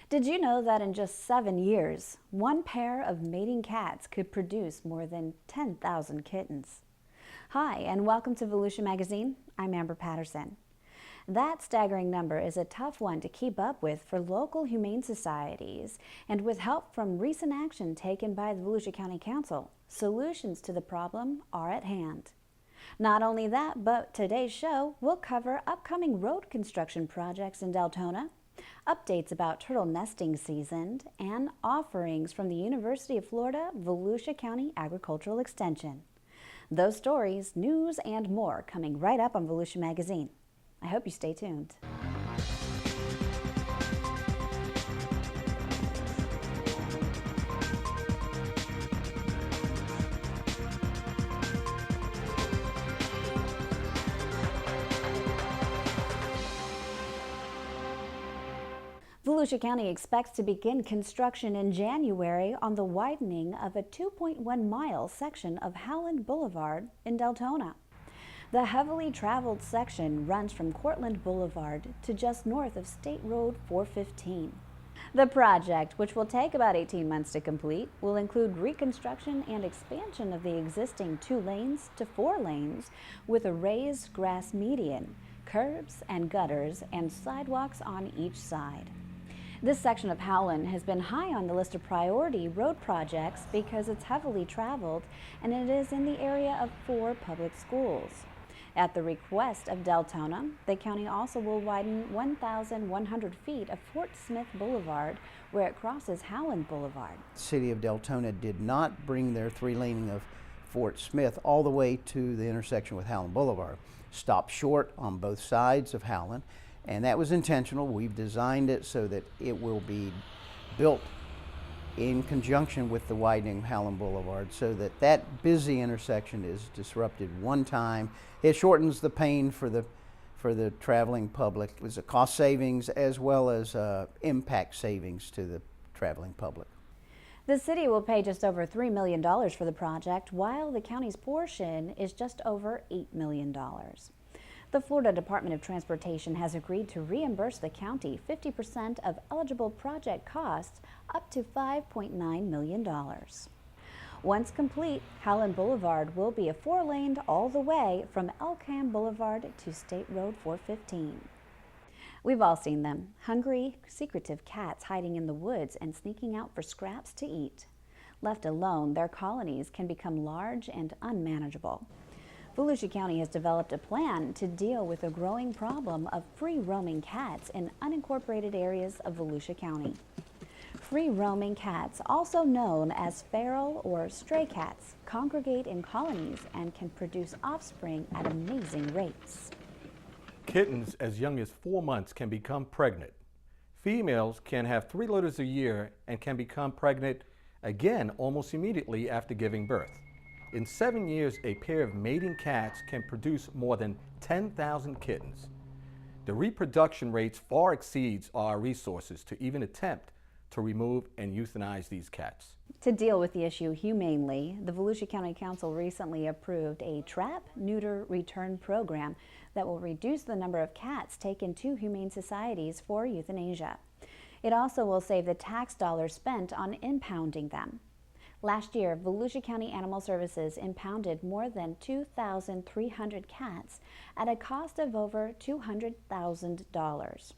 Did you know that in just 7 years, one pair of mating cats could produce more than 10,000 kittens? Hi, and welcome to Volusia Magazine. I'm Amber Patterson. That staggering number is a tough one to keep up with for local humane societies, and with help from recent action taken by the Volusia County Council, solutions to the problem are at hand. Not only that, but today's show will cover upcoming road construction projects in Deltona, updates about turtle nesting season, and offerings from the University of Florida Volusia County Agricultural Extension. Those stories, news, and more coming right up on Volusia Magazine. I hope you stay tuned. Volusia County expects to begin construction in January on the widening of a 2.1-mile section of Howland Boulevard in Deltona. The heavily traveled section runs from Howland Boulevard to just north of State Road 415. The project, which will take about 18 months to complete, will include reconstruction and expansion of the existing 2 lanes to 4 lanes with a raised grass median, curbs and gutters, and sidewalks on each side. This section of Howland has been high on the list of priority road projects because it's heavily traveled and it is in the area of 4 public schools. At the request of Deltona, the county also will widen 1,100 feet of Fort Smith Boulevard where it crosses Howland Boulevard. The city of Deltona did not bring their 3-laning of Fort Smith all the way to the intersection with Howland Boulevard. Stopped short on both sides of Howland, and that was intentional. We've designed it so that it will be built in conjunction with the widening of Howland Boulevard so that that busy intersection is disrupted one time. It shortens the pain for the traveling public. It was a cost savings as well as impact savings to the traveling public. The city will pay just over $3 million for the project, while the county's portion is just over $8 million. The Florida Department of Transportation has agreed to reimburse the county 50% of eligible project costs up to $5.9 million. Once complete, Howland Boulevard will be a 4-laned all the way from Elkham Boulevard to State Road 415. We've all seen them, hungry, secretive cats hiding in the woods and sneaking out for scraps to eat. Left alone, their colonies can become large and unmanageable. Volusia County has developed a plan to deal with the growing problem of free-roaming cats in unincorporated areas of Volusia County. Free-roaming cats, also known as feral or stray cats, congregate in colonies and can produce offspring at amazing rates. Kittens as young as 4 months can become pregnant. Females can have 3 litters a year and can become pregnant again almost immediately after giving birth. In 7 years, a pair of mating cats can produce more than 10,000 kittens. The reproduction rates far exceeds our resources to even attempt to remove and euthanize these cats. To deal with the issue humanely, the Volusia County Council recently approved a trap, neuter, return program that will reduce the number of cats taken to humane societies for euthanasia. It also will save the tax dollars spent on impounding them. Last year, Volusia County Animal Services impounded more than 2,300 cats at a cost of over $200,000.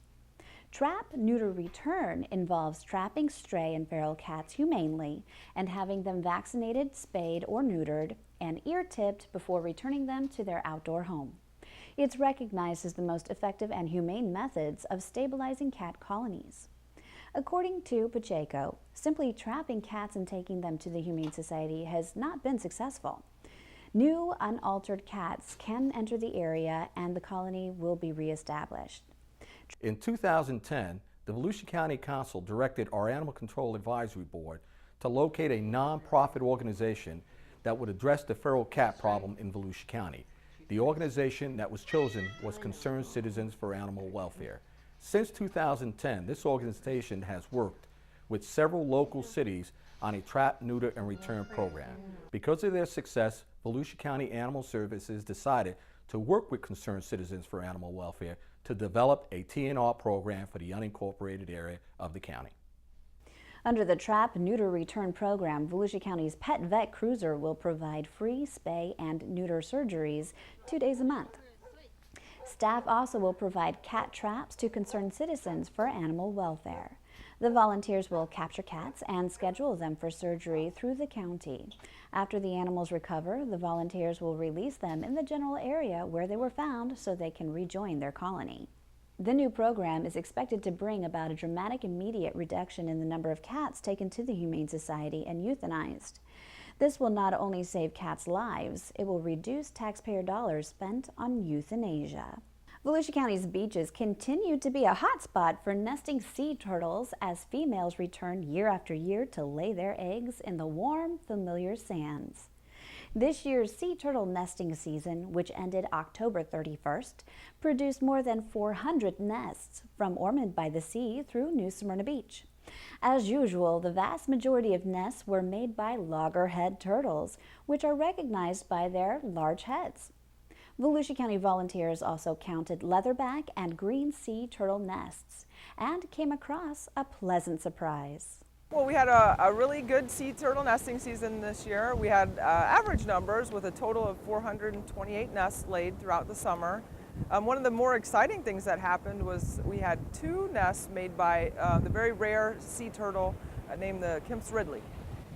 Trap, neuter, return involves trapping stray and feral cats humanely and having them vaccinated, spayed, or neutered and ear-tipped before returning them to their outdoor home. It's recognized as the most effective and humane methods of stabilizing cat colonies. According to Pacheco, simply trapping cats and taking them to the Humane Society has not been successful. New, unaltered cats can enter the area and the colony will be reestablished. In 2010, the Volusia County Council directed our Animal Control Advisory Board to locate a nonprofit organization that would address the feral cat problem in Volusia County. The organization that was chosen was Concerned Citizens for Animal Welfare. Since 2010, this organization has worked with several local cities on a trap, neuter, and return program. Because of their success, Volusia County Animal Services decided to work with Concerned Citizens for Animal Welfare to develop a TNR program for the unincorporated area of the county. Under the Trap Neuter Return Program, Volusia County's Pet Vet Cruiser will provide free spay and neuter surgeries 2 days a month. Staff also will provide cat traps to concerned citizens for animal welfare. The volunteers will capture cats and schedule them for surgery through the county. After the animals recover, the volunteers will release them in the general area where they were found so they can rejoin their colony. The new program is expected to bring about a dramatic immediate reduction in the number of cats taken to the Humane Society and euthanized. This will not only save cats' lives, it will reduce taxpayer dollars spent on euthanasia. Volusia County's beaches continue to be a hotspot for nesting sea turtles as females return year after year to lay their eggs in the warm, familiar sands. This year's sea turtle nesting season, which ended October 31st, produced more than 400 nests from Ormond by the Sea through New Smyrna Beach. As usual, the vast majority of nests were made by loggerhead turtles, which are recognized by their large heads. Volusia County volunteers also counted leatherback and green sea turtle nests and came across a pleasant surprise. Well, we had a really good sea turtle nesting season this year. We had average numbers with a total of 428 nests laid throughout the summer. One of the more exciting things that happened was we had 2 nests made by the very rare sea turtle named the Kemp's Ridley.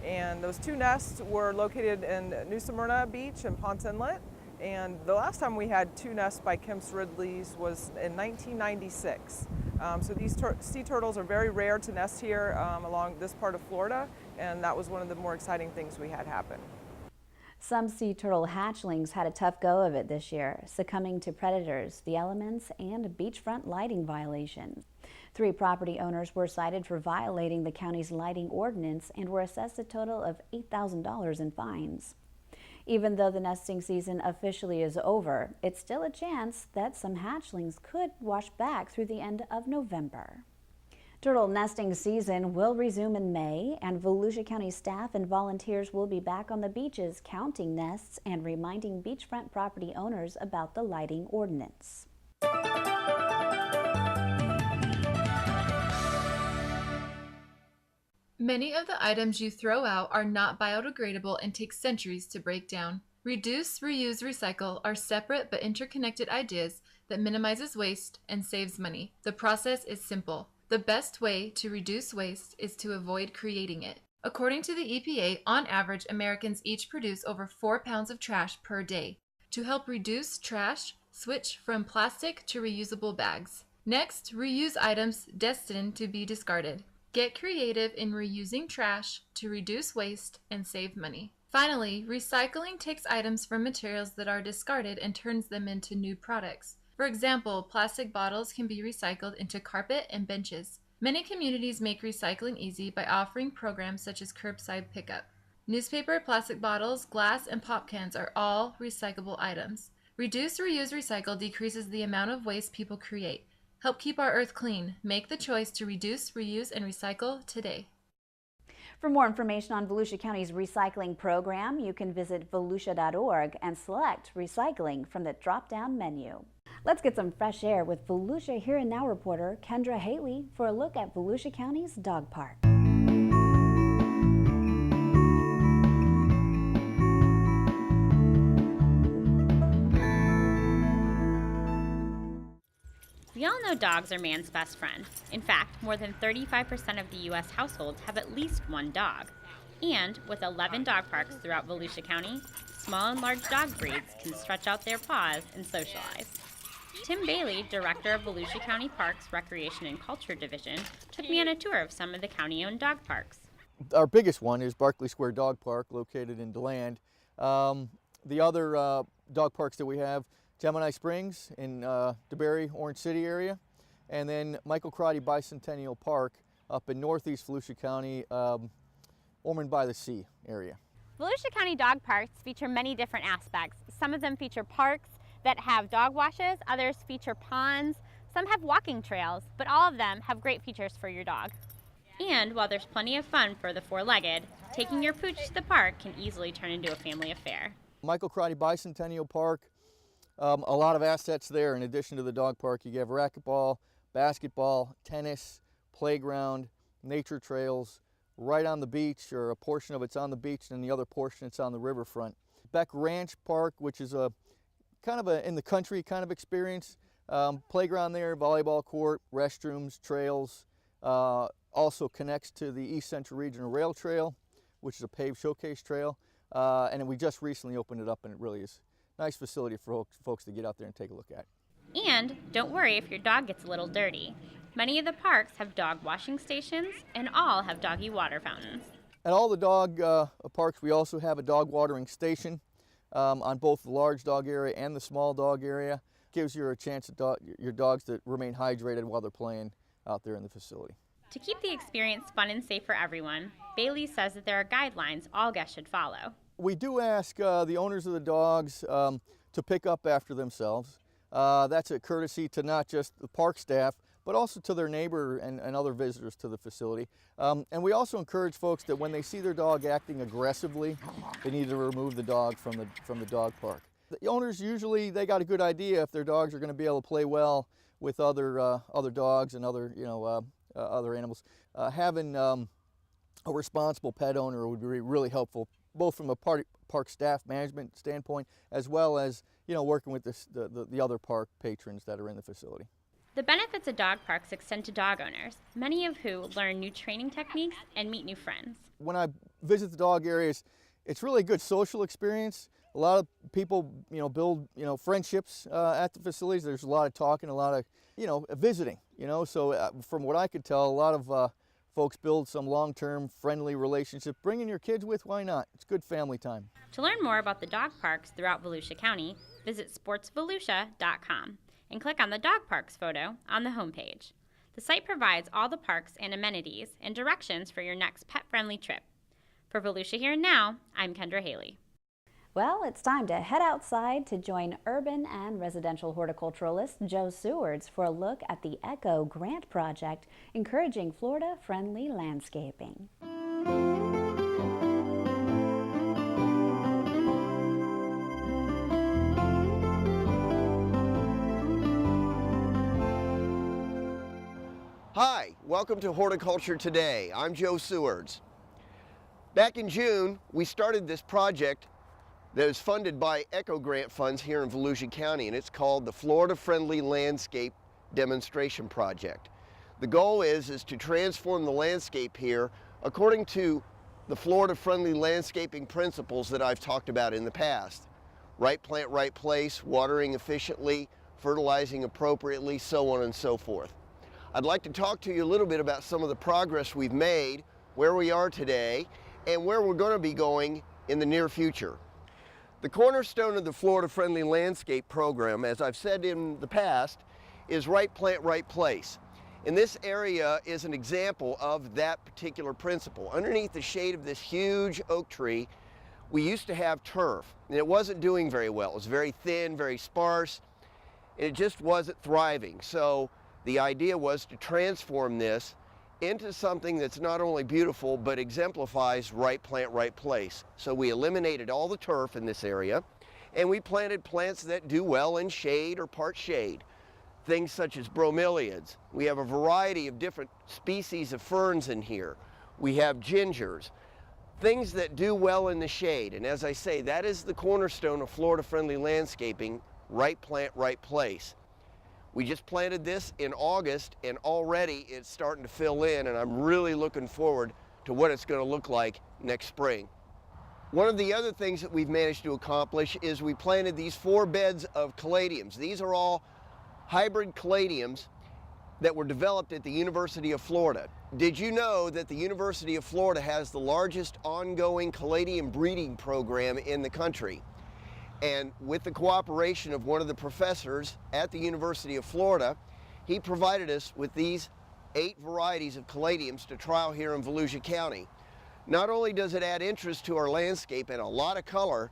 And those 2 nests were located in New Smyrna Beach and Ponce Inlet. And the last time we had 2 nests by Kemp's Ridleys was in 1996. So these sea turtles are very rare to nest here along this part of Florida, and that was one of the more exciting things we had happen. Some sea turtle hatchlings had a tough go of it this year, succumbing to predators, the elements, and beachfront lighting violations. 3 property owners were cited for violating the county's lighting ordinance and were assessed a total of $8,000 in fines. Even though the nesting season officially is over, it's still a chance that some hatchlings could wash back through the end of November. Turtle nesting season will resume in May, and Volusia County staff and volunteers will be back on the beaches counting nests and reminding beachfront property owners about the lighting ordinance. Many of the items you throw out are not biodegradable and take centuries to break down. Reduce, reuse, recycle are separate but interconnected ideas that minimizes waste and saves money. The process is simple. The best way to reduce waste is to avoid creating it. According to the EPA, on average, Americans each produce over 4 pounds of trash per day. To help reduce trash, switch from plastic to reusable bags. Next, reuse items destined to be discarded. Get creative in reusing trash to reduce waste and save money. Finally, recycling takes items from materials that are discarded and turns them into new products. For example, plastic bottles can be recycled into carpet and benches. Many communities make recycling easy by offering programs such as curbside pickup. Newspaper, plastic bottles, glass, and pop cans are all recyclable items. Reduce, reuse, recycle decreases the amount of waste people create. Help keep our earth clean. Make the choice to reduce, reuse, and recycle today. For more information on Volusia County's recycling program, you can visit volusia.org and select recycling from the drop-down menu. Let's get some fresh air with Volusia Here and Now reporter Kendra Haley for a look at Volusia County's dog park. We all know dogs are man's best friend. In fact, more than 35% of the U.S. households have at least one dog. And with 11 dog parks throughout Volusia County, small and large dog breeds can stretch out their paws and socialize. Tim Bailey, director of Volusia County Parks Recreation and Culture Division, took me on a tour of some of the county-owned dog parks. Our biggest one is Barkley Square Dog Park, located in DeLand. The other dog parks that we have, Gemini Springs in DeBerry, Orange City area, and then Michael Crotty Bicentennial Park up in northeast Volusia County, Ormond by the Sea area. Volusia County dog parks feature many different aspects. Some of them feature parks that have dog washes, others feature ponds, some have walking trails, but all of them have great features for your dog. And while there's plenty of fun for the four-legged, taking your pooch to the park can easily turn into a family affair. Michael Crotty Bicentennial Park, a lot of assets there in addition to the dog park. You have racquetball, basketball, tennis, playground, nature trails, right on the beach, or a portion of it's on the beach and the other portion it's on the riverfront. Beck Ranch Park, which is a kind of a in the country kind of experience. Playground there, volleyball court, restrooms, trails. Also connects to the East Central Regional Rail Trail, which is a paved showcase trail. And then we just recently opened it up, and it really is a nice facility for folks to get out there and take a look at. And don't worry if your dog gets a little dirty. Many of the parks have dog washing stations, and all have doggy water fountains. At all the dog parks, we also have a dog watering station on both the large dog area and the small dog area. Gives you a chance your dogs to remain hydrated while they're playing out there in the facility. To keep the experience fun and safe for everyone, Bailey says that there are guidelines all guests should follow. We do ask the owners of the dogs to pick up after themselves. That's a courtesy to not just the park staff, but also to their neighbor and other visitors to the facility. And we also encourage folks that when they see their dog acting aggressively, they need to remove the dog from the dog park. The owners usually, they got a good idea if their dogs are going to be able to play well with other dogs and other other animals. Having a responsible pet owner would be really helpful, both from a park staff management standpoint, as well as working with the other park patrons that are in the facility. The benefits of dog parks extend to dog owners, many of who learn new training techniques and meet new friends. When I visit the dog areas, it's really a good social experience. A lot of people, build, friendships at the facilities. There's a lot of talking, a lot of, visiting, So from what I could tell, a lot of folks build some long-term friendly relationships. Bringing your kids with, why not? It's good family time. To learn more about the dog parks throughout Volusia County, visit sportsvolusia.com and click on the dog parks photo on the homepage. The site provides all the parks and amenities and directions for your next pet-friendly trip. For Volusia Here and Now, I'm Kendra Haley. Well, it's time to head outside to join urban and residential horticulturalist Joe Sewards for a look at the ECHO grant project encouraging Florida-friendly landscaping. Hi, welcome to Horticulture Today. I'm Joe Sewards. Back in June, we started this project that is funded by ECHO grant funds here in Volusia County, and it's called the Florida Friendly Landscape Demonstration Project. The goal is to transform the landscape here according to the Florida Friendly landscaping principles that I've talked about in the past. Right plant, right place, watering efficiently, fertilizing appropriately, so on and so forth. I'd like to talk to you a little bit about some of the progress we've made, where we are today, and where we're going to be going in the near future. The cornerstone of the Florida Friendly Landscape Program, as I've said in the past, is right plant, right place. And this area is an example of that particular principle. Underneath the shade of this huge oak tree, we used to have turf, and it wasn't doing very well. It was very thin, very sparse, and it just wasn't thriving. So the idea was to transform this into something that's not only beautiful, but exemplifies right plant, right place. So we eliminated all the turf in this area, and we planted plants that do well in shade or part shade. Things such as bromeliads. We have a variety of different species of ferns in here. We have gingers. Things that do well in the shade. And as I say, that is the cornerstone of Florida-friendly landscaping, right plant, right place. We just planted this in August, and already it's starting to fill in, and I'm really looking forward to what it's going to look like next spring. One of the other things that we've managed to accomplish is we planted these 4 beds of caladiums. These are all hybrid caladiums that were developed at the University of Florida. Did you know that the University of Florida has the largest ongoing caladium breeding program in the country? And with the cooperation of one of the professors at the University of Florida, he provided us with these 8 varieties of caladiums to trial here in Volusia County. Not only does it add interest to our landscape and a lot of color,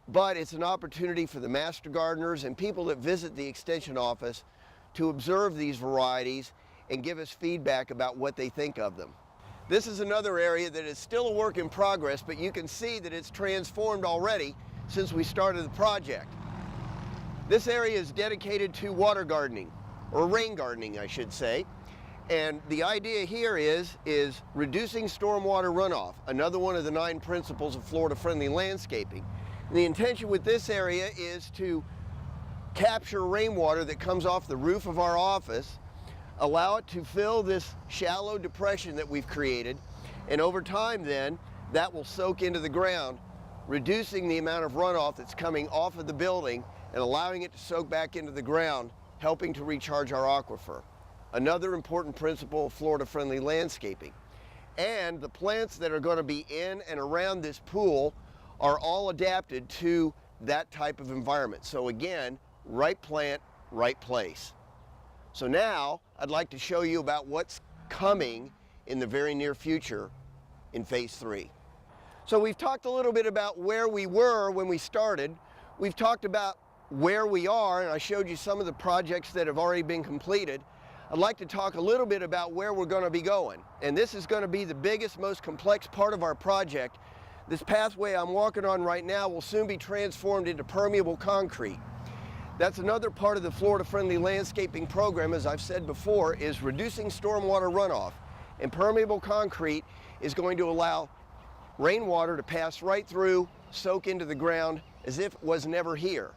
but it's an opportunity for the master gardeners and people that visit the Extension office to observe these varieties and give us feedback about what they think of them. This is another area that is still a work in progress, but you can see that it's transformed already since we started the project. This area is dedicated to water gardening, or rain gardening I should say, And the idea here is reducing stormwater runoff, another one of the 9 principles of Florida-friendly landscaping. And the intention with this area is to capture rainwater that comes off the roof of our office, allow it to fill this shallow depression that we've created, and over time then, that will soak into the ground, reducing the amount of runoff that's coming off of the building and allowing it to soak back into the ground, helping to recharge our aquifer. Another important principle of Florida-friendly landscaping. And the plants that are going to be in and around this pool are all adapted to that type of environment. So again, right plant, right place. So now I'd like to show you about what's coming in the very near future in phase 3. So we've talked a little bit about where we were when we started. We've talked about where we are, and I showed you some of the projects that have already been completed. I'd like to talk a little bit about where we're going to be going. And this is going to be the biggest, most complex part of our project. This pathway I'm walking on right now will soon be transformed into permeable concrete. That's another part of the Florida-friendly landscaping program, as I've said before, is reducing stormwater runoff. And permeable concrete is going to allow rainwater to pass right through, soak into the ground as if it was never here.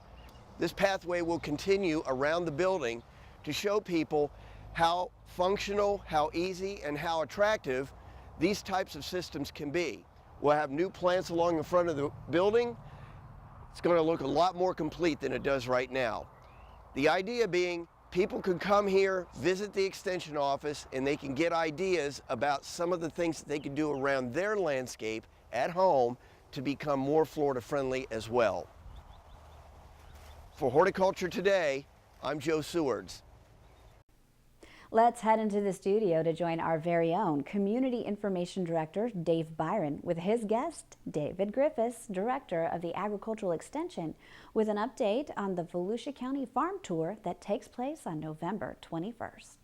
This pathway will continue around the building to show people how functional, how easy, and how attractive these types of systems can be. We'll have new plants along the front of the building. It's going to look a lot more complete than it does right now. The idea being people can come here, visit the extension office, and they can get ideas about some of the things that they can do around their landscape at home to become more Florida friendly as well. For Horticulture Today, I'm Joe Sewards. Let's head into the studio to join our very own Community Information Director, Dave Byron, with his guest, David Griffis, Director of the Agricultural Extension, with an update on the Volusia County Farm Tour that takes place on November 21st.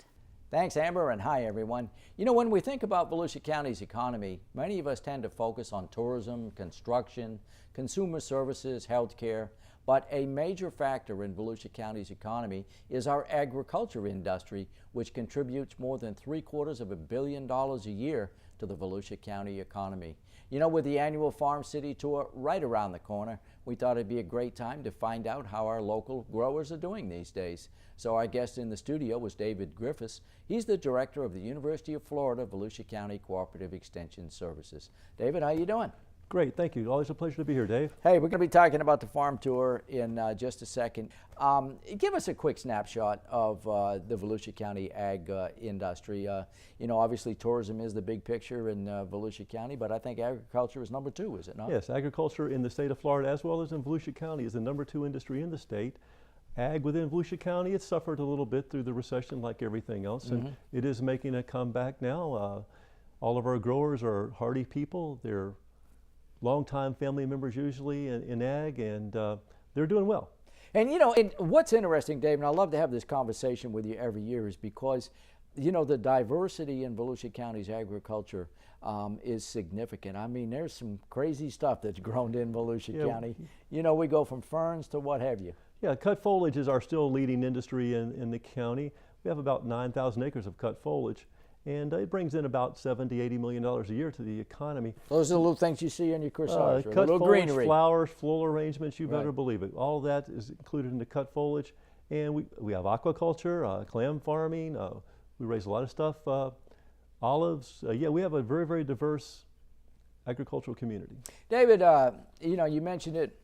Thanks, Amber, and hi, everyone. You know, when we think about Volusia County's economy, many of us tend to focus on tourism, construction, consumer services, healthcare. But a major factor in Volusia County's economy is our agriculture industry, which contributes more than $750 million a year to the Volusia County economy. You know, with the annual Farm City Tour right around the corner, we thought it'd be a great time to find out how our local growers are doing these days. So our guest in the studio was David Griffis. He's the director of the University of Florida Volusia County Cooperative Extension Services. David, how you doing? Great, thank you. Always a pleasure to be here, Dave. Hey, we're going to be talking about the farm tour in just a second. Give us a quick snapshot of the Volusia County ag industry. You know, obviously tourism is the big picture in Volusia County, but I think agriculture is number 2, is it not? Yes, agriculture in the state of Florida as well as in Volusia County is the number 2 industry in the state. Ag within Volusia County, it suffered a little bit through the recession like everything else, and it is making a comeback now. All of our growers are hardy people. They're longtime family members usually in ag, and they're doing well. And you know, what's interesting, Dave, and I love to have this conversation with you every year, is because, you know, the diversity in Volusia County's agriculture is significant. I mean, there's some crazy stuff that's grown in Volusia County. You know, we go from ferns to what have you. Yeah, cut foliage is our still leading industry in the county. We have about 9,000 acres of cut foliage, and it brings in about $70–80 million a year to the economy. Those are the little things you see in your corsage, cut little foliage, greenery. Flowers, floral arrangements, you better believe it. All that is included in the cut foliage. And we have aquaculture, clam farming, we raise a lot of stuff, olives. Yeah, we have a very, very diverse agricultural community. David, you know, you mentioned it,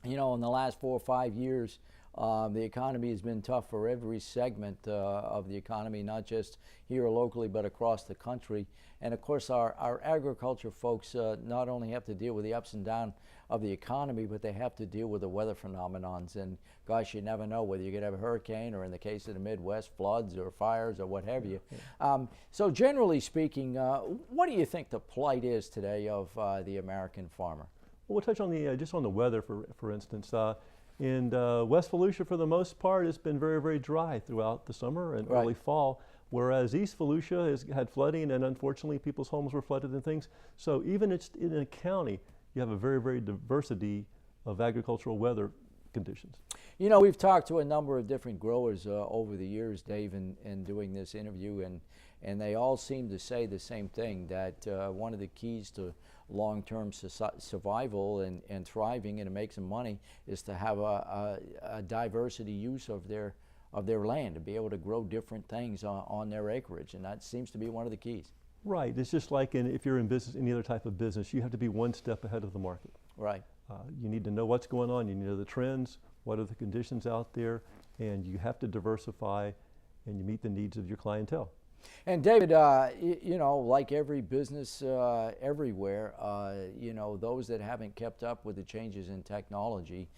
you know, in the last 4 or 5 years, the economy has been tough for every segment of the economy, not just here locally, but across the country. And of course, our agriculture folks not only have to deal with the ups and downs of the economy, but they have to deal with the weather phenomenons. And gosh, you never know whether you're going to have a hurricane, or in the case of the Midwest, floods or fires or what have you. So generally speaking, what do you think the plight is today of the American farmer? Well, we'll touch on the just on the weather, for instance. In West Volusia, for the most part, it's been very, very dry throughout the summer and early fall, whereas East Volusia has had flooding, and unfortunately people's homes were flooded and things. So even in a county, you have a very, very diversity of agricultural weather conditions. You know, we've talked to a number of different growers over the years, Dave, in doing this interview, and they all seem to say the same thing, that one of the keys to long-term survival and thriving and to make some money is to have a diversity use of their land, to be able to grow different things on their acreage, and that seems to be one of the keys. Right. It's just like if you're in business, any other type of business, you have to be one step ahead of the market. Right. You need to know what's going on. You need to know the trends, what are the conditions out there, and you have to diversify and you meet the needs of your clientele. And David, you know, like every business everywhere, you know, those that haven't kept up with the changes in technology,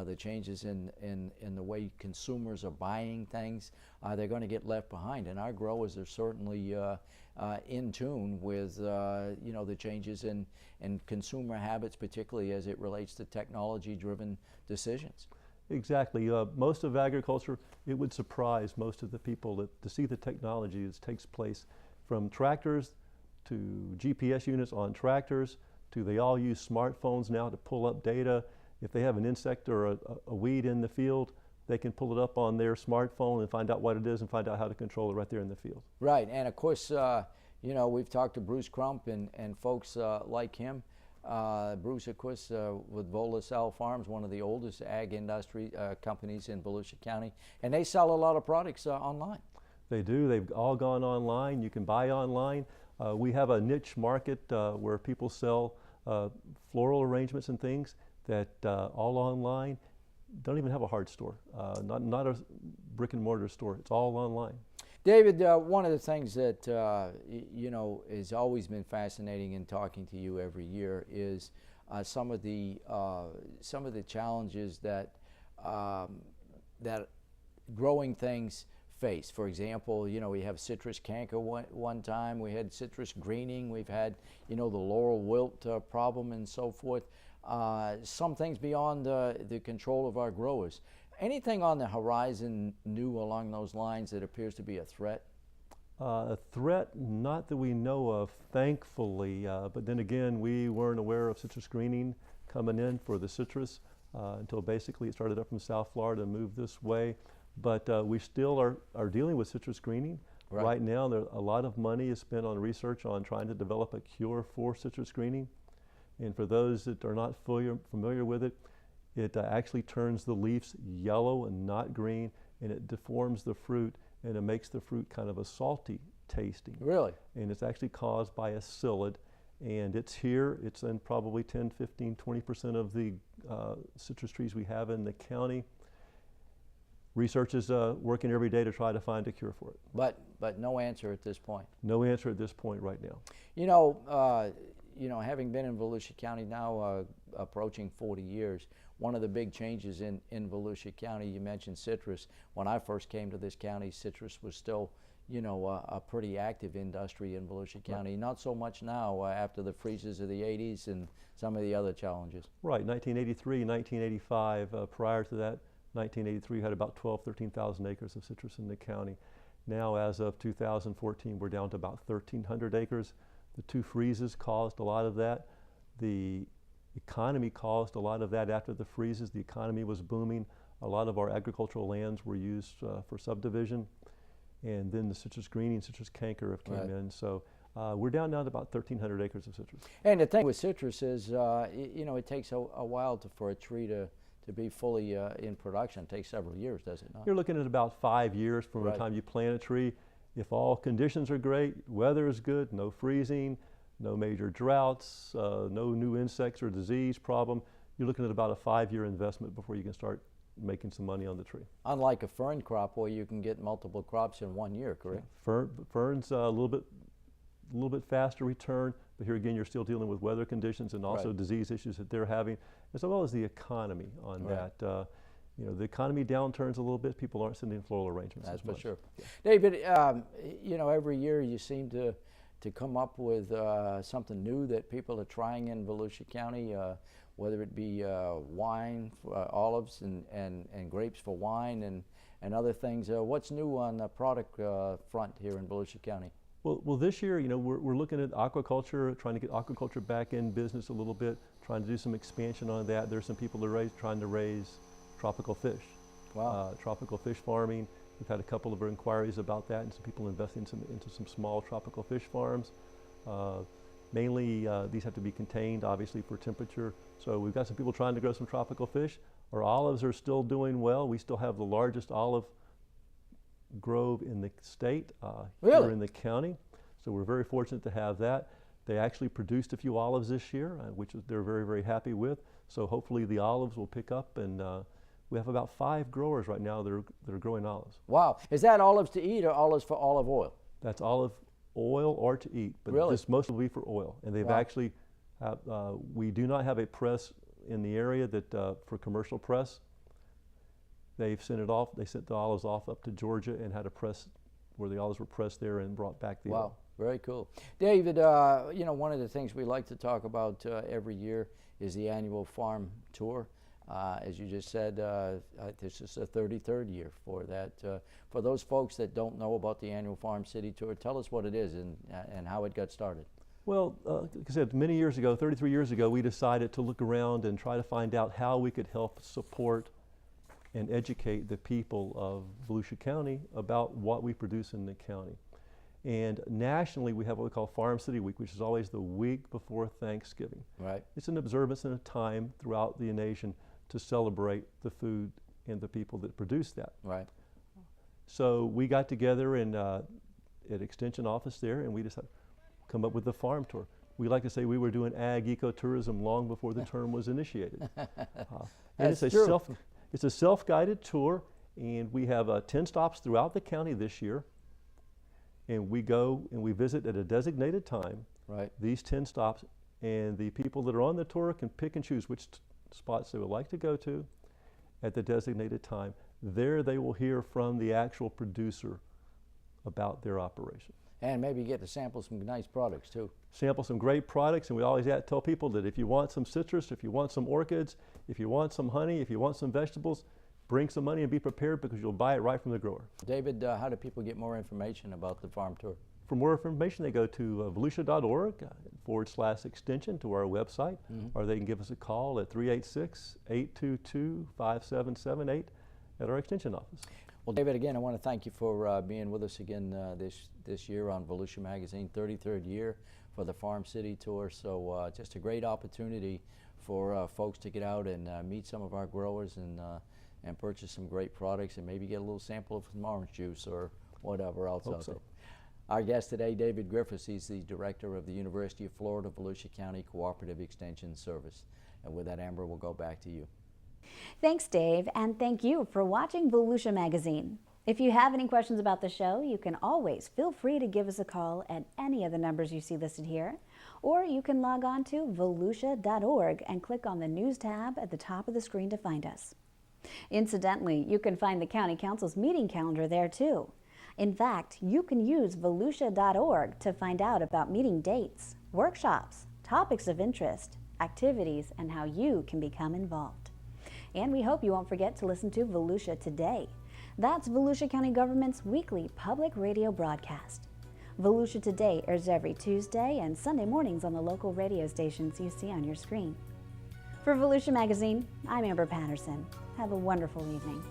the changes in the way consumers are buying things, they're going to get left behind. And our growers are certainly in tune with, you know, the changes in consumer habits, particularly as it relates to technology-driven decisions. Exactly. Most of agriculture, it would surprise most of the people to see the technology that takes place, from tractors to GPS units on tractors to they all use smartphones now to pull up data. If they have an insect or a weed in the field, they can pull it up on their smartphone and find out what it is and find out how to control it right there in the field. Right, and of course, you know, we've talked to Bruce Crump and folks like him. Bruce, of course, with Volusia Farms, one of the oldest ag industry companies in Volusia County, and they sell a lot of products online. They do. They've all gone online. You can buy online. We have a niche market where people sell floral arrangements and things that all online. Don't even have a hard store, not a brick and mortar store. It's all online. David, one of the things that you know has always been fascinating in talking to you every year is some of the challenges that that growing things face. For example, you know, we have citrus canker one time. We had citrus greening. We've had, you know, the laurel wilt problem and so forth. Some things beyond the control of our growers. Anything on the horizon new along those lines that appears to be a threat? A threat, not that we know of, thankfully, but then again, we weren't aware of citrus greening coming in for the citrus until basically it started up from South Florida and moved this way. But we still are dealing with citrus greening. Right now, a lot of money is spent on research on trying to develop a cure for citrus greening. And for those that are not familiar with it, it actually turns the leaves yellow and not green, and it deforms the fruit, and it makes the fruit kind of a salty tasting. Really? And it's actually caused by a psyllid, and it's here. It's in probably 10, 15, 20% of the citrus trees we have in the county. Research is working every day to try to find a cure for it. But no answer at this point. No answer at this point right now. You know, having been in Volusia County now approaching 40 years, one of the big changes in Volusia County, you mentioned citrus. When I first came to this county, citrus was still, you know, a pretty active industry in Volusia County. Right. Not so much now after the freezes of the 80s and some of the other challenges. Right, 1983, 1985, prior to that, 1983 had about 13,000 acres of citrus in the county. Now, as of 2014, we're down to about 1,300 acres. The two freezes caused a lot of that. The economy caused a lot of that after the freezes. The economy was booming. A lot of our agricultural lands were used for subdivision. And then the citrus greening, citrus canker have came in. So we're down now to about 1,300 acres of citrus. And the thing with citrus is, you know, it takes a while for a tree to be fully in production. It takes several years, does it not? You're looking at about 5 years from the time you plant a tree. If all conditions are great, weather is good, no freezing, no major droughts, no new insects or disease problem, you're looking at about a 5-year investment before you can start making some money on the tree. Unlike a fern crop where you can get multiple crops in 1 year, correct? Yeah. Ferns a little bit faster return, but here again you're still dealing with weather conditions and also disease issues that they're having, as well as the economy on that. You know, the economy downturns a little bit, people aren't sending floral arrangements as much. That's for sure. Yeah. David, you know, every year you seem to come up with something new that people are trying in Volusia County, whether it be wine, olives and grapes for wine and other things. What's new on the product front here in Volusia County? Well, this year, you know, we're looking at aquaculture, trying to get aquaculture back in business a little bit, trying to do some expansion on that. There's some people that are trying to raise tropical fish. Wow. Tropical fish farming. We've had a couple of inquiries about that and some people investing into some small tropical fish farms. Mainly these have to be contained obviously for temperature. So we've got some people trying to grow some tropical fish. Our olives are still doing well. We still have the largest olive grove in the state, Really? here in the county. So we're very fortunate to have that. They actually produced a few olives this year, which they're very, very happy with. So hopefully the olives will pick up, and we have about 5 growers right now that are growing olives. Wow. Is that olives to eat or olives for olive oil? That's olive oil or to eat, but Really? this most will be for oil. And they've Wow. actually, we do not have a press in the area that for commercial press. They've sent it off. They sent the olives off up to Georgia and had a press where the olives were pressed there and brought back the Wow, oil. very cool. David, you know, one of the things we like to talk about every year is the annual farm tour. As you just said, this is the 33rd year for that. For those folks that don't know about the annual Farm City Tour, tell us what it is and how it got started. Well, like I said, many years ago, 33 years ago, we decided to look around and try to find out how we could help support and educate the people of Volusia County about what we produce in the county. And nationally, we have what we call Farm City Week, which is always the week before Thanksgiving. Right. It's an observance and a time throughout the nation to celebrate the food and the people that produce that. Right. So we got together in at Extension office there, and we decided to come up with the farm tour. We like to say we were doing ag ecotourism long before the term was initiated. And That's true. It's a self-guided tour, and we have 10 stops throughout the county this year. And we go and we visit at a designated time, Right. these 10 stops, and the people that are on the tour can pick and choose which spots they would like to go to at the designated time. There they will hear from the actual producer about their operation. And maybe get to sample some nice products too. Sample some great products, and we always tell people that if you want some citrus, if you want some orchids, if you want some honey, if you want some vegetables, bring some money and be prepared because you'll buy it right from the grower. David, how do people get more information about the farm tour? For more information, they go to volusia.org/extension to our website, or they can give us a call at 386-822-5778 at our extension office. Well, David, again, I want to thank you for being with us again this year on Volusia Magazine, 33rd year for the Farm City Tour. So just a great opportunity for folks to get out and meet some of our growers and purchase some great products and maybe get a little sample of some orange juice or whatever else out there. Our guest today, David Griffis, he's the director of the University of Florida Volusia County Cooperative Extension Service. And with that, Amber, we'll go back to you. Thanks, Dave, and thank you for watching Volusia Magazine. If you have any questions about the show, you can always feel free to give us a call at any of the numbers you see listed here, or you can log on to volusia.org and click on the News tab at the top of the screen to find us. Incidentally, you can find the County Council's meeting calendar there too. In fact, you can use volusia.org to find out about meeting dates, workshops, topics of interest, activities, and how you can become involved. And we hope you won't forget to listen to Volusia Today. That's Volusia County Government's weekly public radio broadcast. Volusia Today airs every Tuesday and Sunday mornings on the local radio stations you see on your screen. For Volusia Magazine, I'm Amber Patterson. Have a wonderful evening.